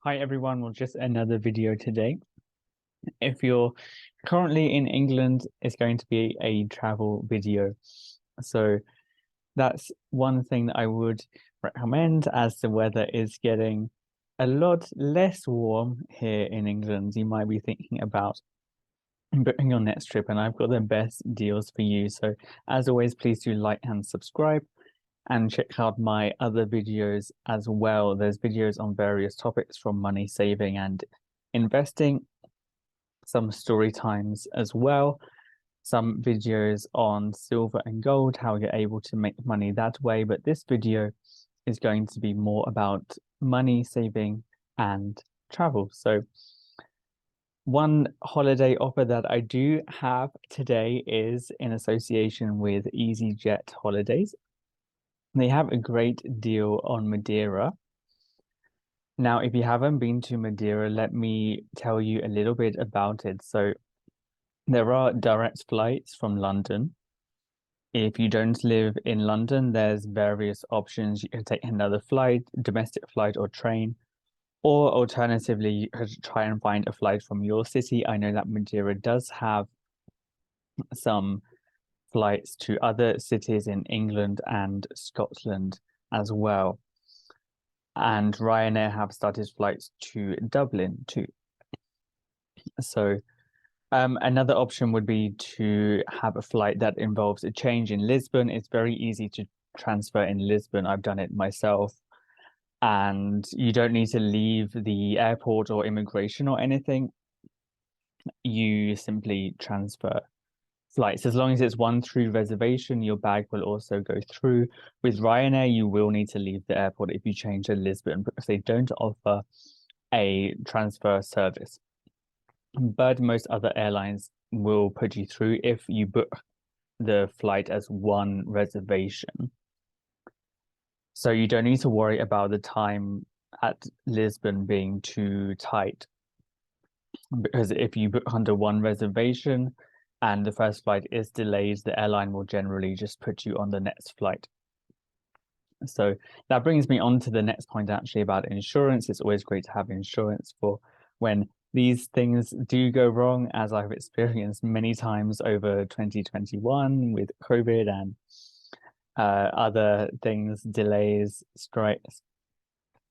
Hi everyone, well just another video today. If you're currently in England, it's going to be a travel video. So that's one thing that I would recommend as the weather is getting a lot less warm here in England. You might be thinking about booking your next trip, and I've got the best deals for you. So as always, please do like and subscribe and check out my other videos as well. There's videos on various topics from money saving and investing, some story times as well, some videos on silver and gold, how you're able to make money that way. But this video is going to be more about money saving and travel. So one holiday offer that I do have today is in association with EasyJet Holidays. They have a great deal on Madeira. Now, if you haven't been to Madeira, let me tell you a little bit about it. So there are direct flights from London. If you don't live in London, there's various options. You can take another flight, domestic flight or train, or alternatively, you could try and find a flight from your city. I know that Madeira does have some flights to other cities in England and Scotland as well. And Ryanair have started flights to Dublin too. So another option would be to have a flight that involves a change in Lisbon. It's very easy to transfer in Lisbon. I've done it myself. And you don't need to leave the airport or immigration or anything. You simply transfer flights. As long as it's one through reservation, your bag will also go through. With Ryanair, you will need to leave the airport if you change to Lisbon because they don't offer a transfer service. But most other airlines will put you through if you book the flight as one reservation. So you don't need to worry about the time at Lisbon being too tight. Because if you book under one reservation and the first flight is delayed, the airline will generally just put you on the next flight. So that brings me on to the next point actually about insurance. It's always great to have insurance for when these things do go wrong, as I've experienced many times over 2021 with COVID and other things, delays, strikes.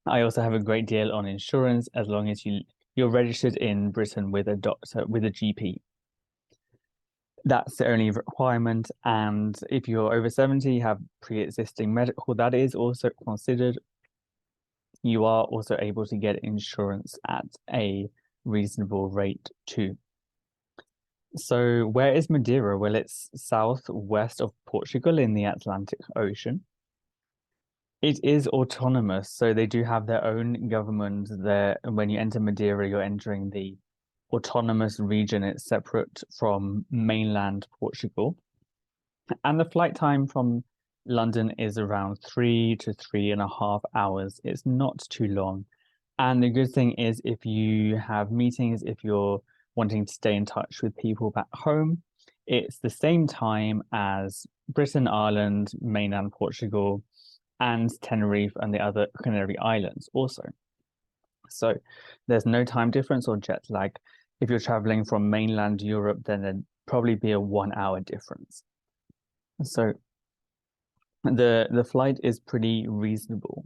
I also have a great deal on insurance as long as you're registered in Britain with a doctor, with a GP. That's the only requirement. And if you're over 70, have pre-existing medical, that is also considered. You are also able to get insurance at a reasonable rate too. So where is Madeira? Well, it's southwest of Portugal in the Atlantic Ocean. It is autonomous, so they do have their own government there. When you enter Madeira, you're entering the autonomous region. It's separate from mainland Portugal. And the flight time from London is around 3 to 3.5 hours. It's not too long. And the good thing is if you have meetings, if you're wanting to stay in touch with people back home, it's the same time as Britain, Ireland, mainland Portugal, and Tenerife and the other Canary Islands also. So there's no time difference or jet lag. If you're traveling from mainland Europe, then there'd probably be a 1 hour difference. So the flight is pretty reasonable.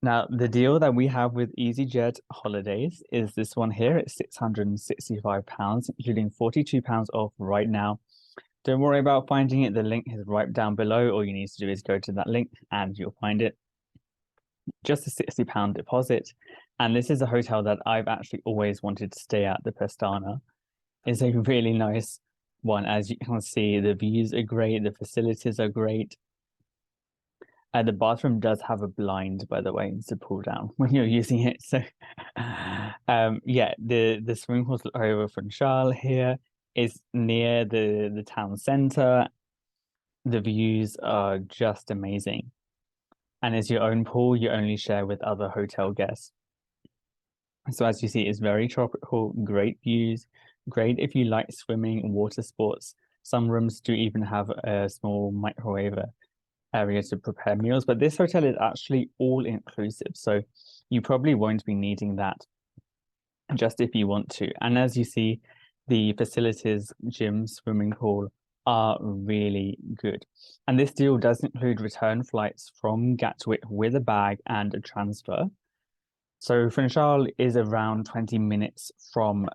Now, the deal that we have with EasyJet Holidays is this one here. It's £665, including £42 off right now. Don't worry about finding it. The link is right down below. All you need to do is go to that link and you'll find it. Just a £60 deposit. And this is a hotel that I've actually always wanted to stay at, the Pestana. It's a really nice one. As you can see, the views are great. The facilities are great. The bathroom does have a blind, by the way, to pull down when you're using it. So, yeah, the swimming pool over Funchal here is near the town center. The views are just amazing. And it's your own pool, you only share with other hotel guests. So as you see, it's very tropical, great views, great if you like swimming and water sports. Some rooms do even have a small microwave area to prepare meals, but this hotel is actually all inclusive, so you probably won't be needing that just if you want to. And as you see, the facilities, gym, swimming pool are really good. And this deal does include return flights from Gatwick with a bag and a transfer. So Funchal is around 20 minutes from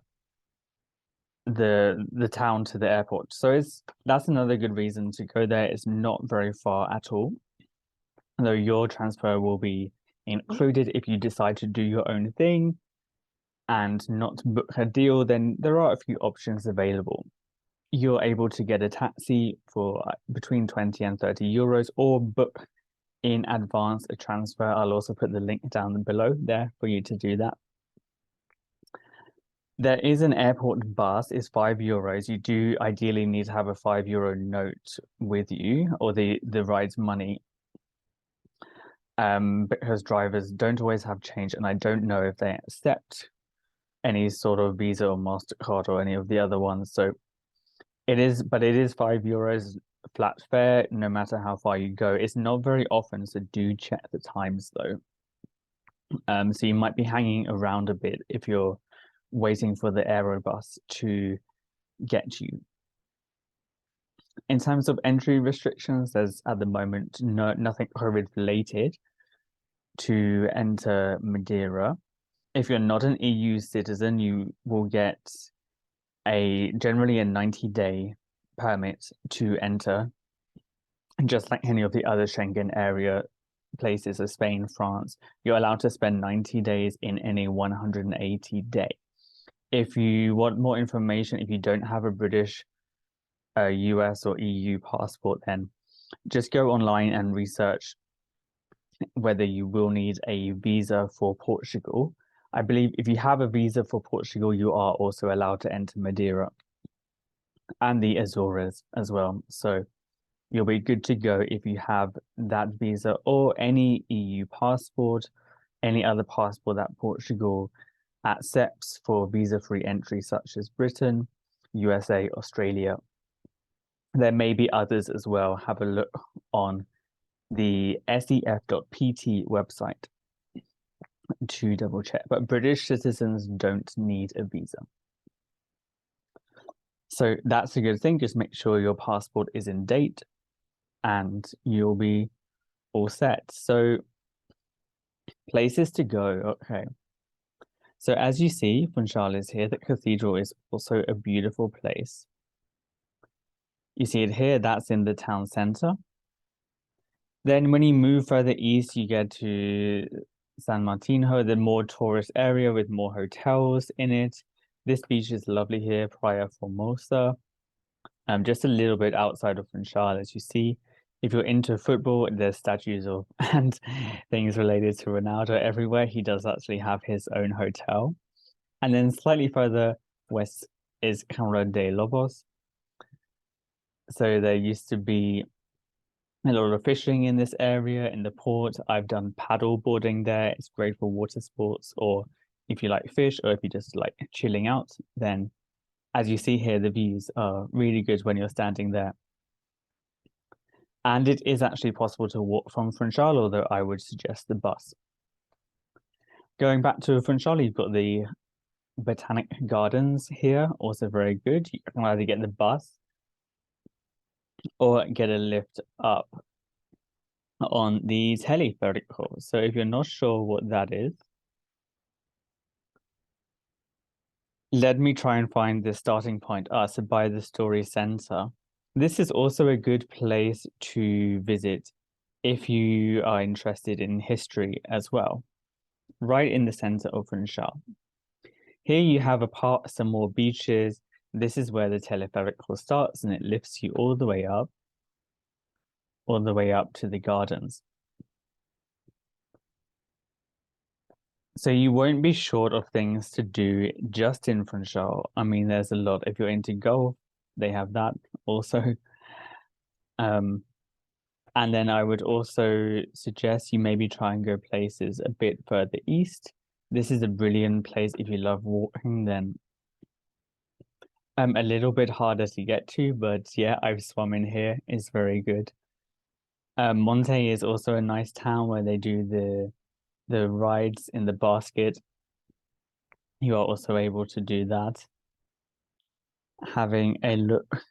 the town to the airport. So that's another good reason to go there. It's not very far at all. Though your transfer will be included if you decide to do your own thing and not book a deal, then there are a few options available. You're able to get a taxi for between 20 and 30 euros or book in advance a transfer. I'll also put the link down below there for you to do that. There is an airport bus, it's 5 euros. You do ideally need to have a €5 note with you, or the ride's money, because drivers don't always have change, and I don't know if they accept any sort of Visa or MasterCard or any of the other ones. So it is 5 euros flat fare, no matter how far you go. It's not very often, so do check the times though. So you might be hanging around a bit if you're waiting for the Aerobus to get you. In terms of entry restrictions, there's at the moment nothing COVID related to enter Madeira. If you're not an EU citizen, you will get generally a 90-day permit to enter, just like any of the other Schengen area places, so Spain, France. You're allowed to spend 90 days in any 180 day. If you want more information, if you don't have a British, US or EU passport, then just go online and research whether you will need a visa for Portugal. I believe if you have a visa for Portugal, you are also allowed to enter Madeira and the Azores as well. So you'll be good to go if you have that visa or any EU passport, any other passport that Portugal accepts for visa-free entry, such as Britain, USA, Australia. There may be others as well. Have a look on the sef.pt website to double check. But British citizens don't need a visa. So that's a good thing. Just make sure your passport is in date and you'll be all set. So places to go. Okay. So as you see, Funchal is here. The cathedral is also a beautiful place. You see it here, that's in the town center. Then when you move further east, you get to San Martino, the more tourist area with more hotels in it. This beach is lovely here, Praia Formosa. Just a little bit outside of Funchal, as you see. If you're into football, there's statues of and things related to Ronaldo everywhere. He does actually have his own hotel. And then slightly further west is Câmara de Lobos. So there used to be a lot of fishing in this area, in the port. I've done paddle boarding there. It's great for water sports, or if you like fish, or if you just like chilling out, then as you see here, the views are really good when you're standing there. And it is actually possible to walk from Funchal, although I would suggest the bus. Going back to Funchal, you've got the Botanic Gardens here, also very good. You can either get the bus or get a lift up on the teleférico. So if you're not sure what that is, let me try and find the starting point. So by the Story Center. This is also a good place to visit if you are interested in history as well. Right in the center of Funchal. Here you have some more beaches. This is where the teleférico starts, and it lifts you all the way up to the gardens. So you won't be short of things to do just in Funchal. I mean, there's a lot. If you're into golf, they have that also. And then I would also suggest you maybe try and go places a bit further east. This is a brilliant place if you love walking, then a little bit harder to get to, but yeah, I've swum in here. It's very good. Monte is also a nice town where they do the rides in the basket. You are also able to do that. Having a look,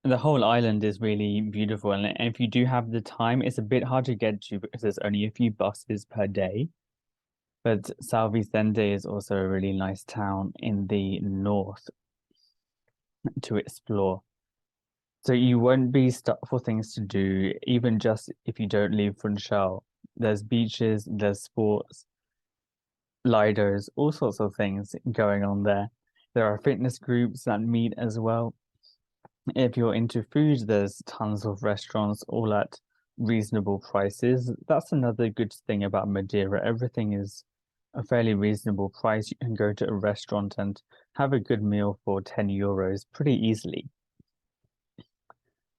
the whole island is really beautiful, and if you do have the time, it's a bit hard to get to because there's only a few buses per day. But Salvicente is also a really nice town in the north to explore. So you won't be stuck for things to do, even just if you don't leave Funchal. There's beaches, there's sports, Lidos, all sorts of things going on there. There are fitness groups that meet as well. If you're into food, there's tons of restaurants all at reasonable prices. That's another good thing about Madeira. Everything is a fairly reasonable price. You can go to a restaurant and have a good meal for 10 euros pretty easily.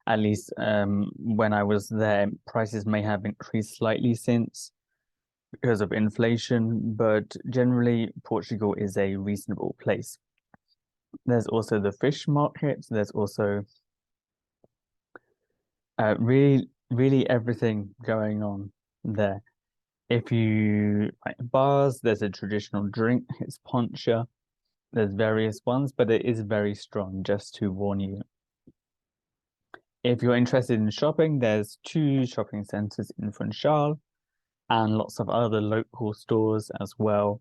At least when I was there, prices may have increased slightly since because of inflation, but generally Portugal is a reasonable place. There's also the fish market. There's also really everything going on there. If you like bars, there's a traditional drink. It's poncha. There's various ones, but it is very strong, just to warn you. If you're interested in shopping, there's 2 shopping centers in Funchal and lots of other local stores as well.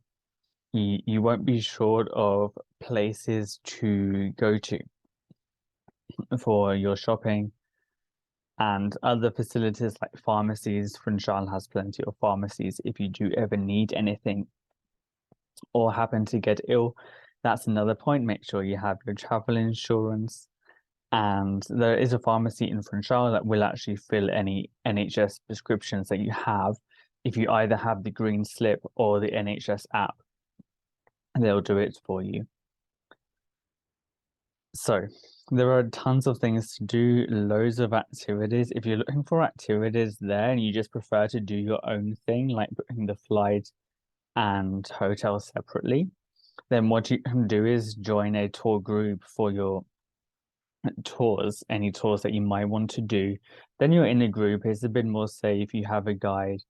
You won't be short of places to go to for your shopping and other facilities like pharmacies. Funchal has plenty of pharmacies if you do ever need anything or happen to get ill. That's another point. Make sure you have your travel insurance. And there is a pharmacy in Funchal that will actually fill any NHS prescriptions that you have if you either have the green slip or the NHS app. They'll do it for you. So there are tons of things to do, loads of activities. If you're looking for activities there and you just prefer to do your own thing, like booking the flight and hotel separately, then what you can do is join a tour group for your tours, any tours that you might want to do. Then you're in a group. It's a bit more safe. You have a guide,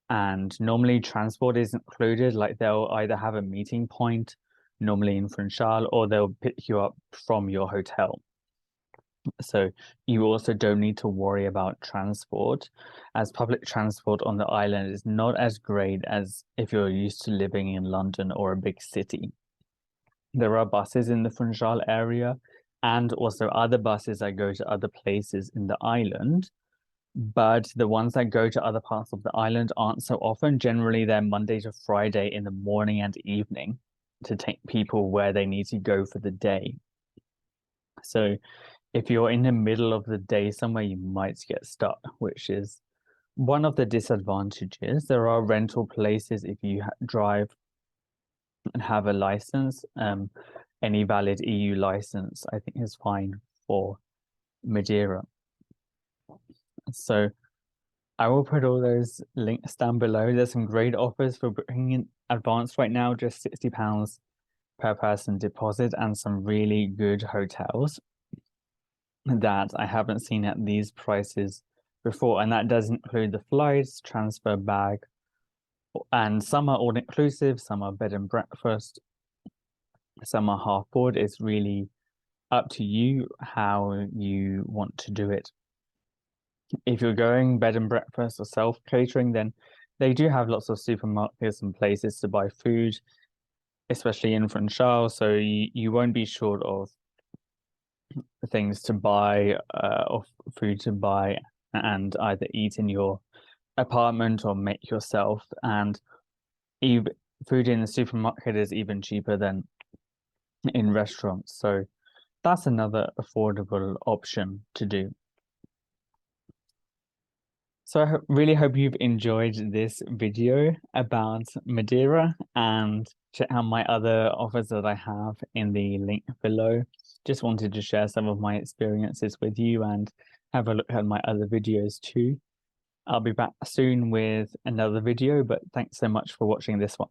and normally transport is included. Like they'll either have a meeting point, normally in Funchal, or they'll pick you up from your hotel. So you also don't need to worry about transport, as public transport on the island is not as great as if you're used to living in London or a big city. There are buses in the Funchal area and also other buses that go to other places in the island. But the ones that go to other parts of the island aren't so often. Generally, they're Monday to Friday in the morning and evening to take people where they need to go for the day. So if you're in the middle of the day somewhere, you might get stuck, which is one of the disadvantages. There are rental places if you drive and have a license. Any valid EU license, I think, is fine for Madeira. So I will put all those links down below. There's some great offers for booking in advance right now, just £60 per person deposit, and some really good hotels that I haven't seen at these prices before. And that does include the flights, transfer bag, and some are all inclusive, some are bed and breakfast, some are half board. It's really up to you how you want to do it. If you're going bed and breakfast or self-catering, then they do have lots of supermarkets and places to buy food, especially in Funchal, so you won't be short of things to buy, or food to buy, and either eat in your apartment or make yourself. And even food in the supermarket is even cheaper than in restaurants, so that's another affordable option to do. So I really hope you've enjoyed this video about Madeira, and check out my other offers that I have in the link below. Just wanted to share some of my experiences with you and have a look at my other videos too. I'll be back soon with another video, but thanks so much for watching this one.